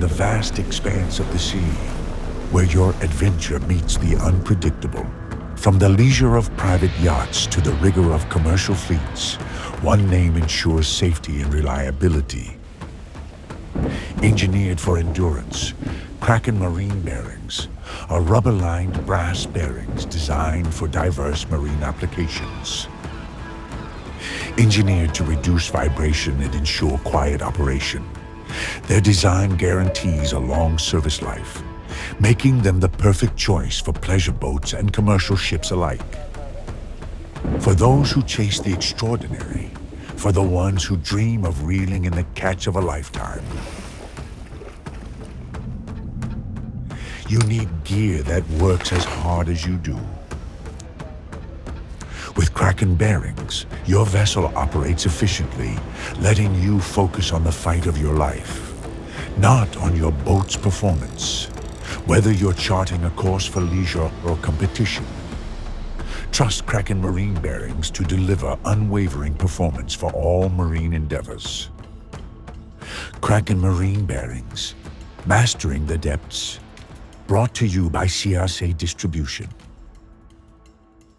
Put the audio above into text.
the vast expanse of the sea, where your adventure meets the unpredictable. From the leisure of private yachts to the rigor of commercial fleets, one name ensures safety and reliability. Engineered for endurance, Kraken Marine Bearings are rubber-lined brass bearings designed for diverse marine applications. Engineered to reduce vibration and ensure quiet operation, their design guarantees a long service life, making them the perfect choice for pleasure boats and commercial ships alike. For those who chase the extraordinary, for the ones who dream of reeling in the catch of a lifetime. You need gear that works as hard as you do. With Kraken Bearings, your vessel operates efficiently, letting you focus on the fight of your life, not on your boat's performance. Whether you're charting a course for leisure or competition, trust Kraken Marine Bearings to deliver unwavering performance for all marine endeavors. Kraken Marine Bearings, mastering the depths. Brought to you by CRC Distribution.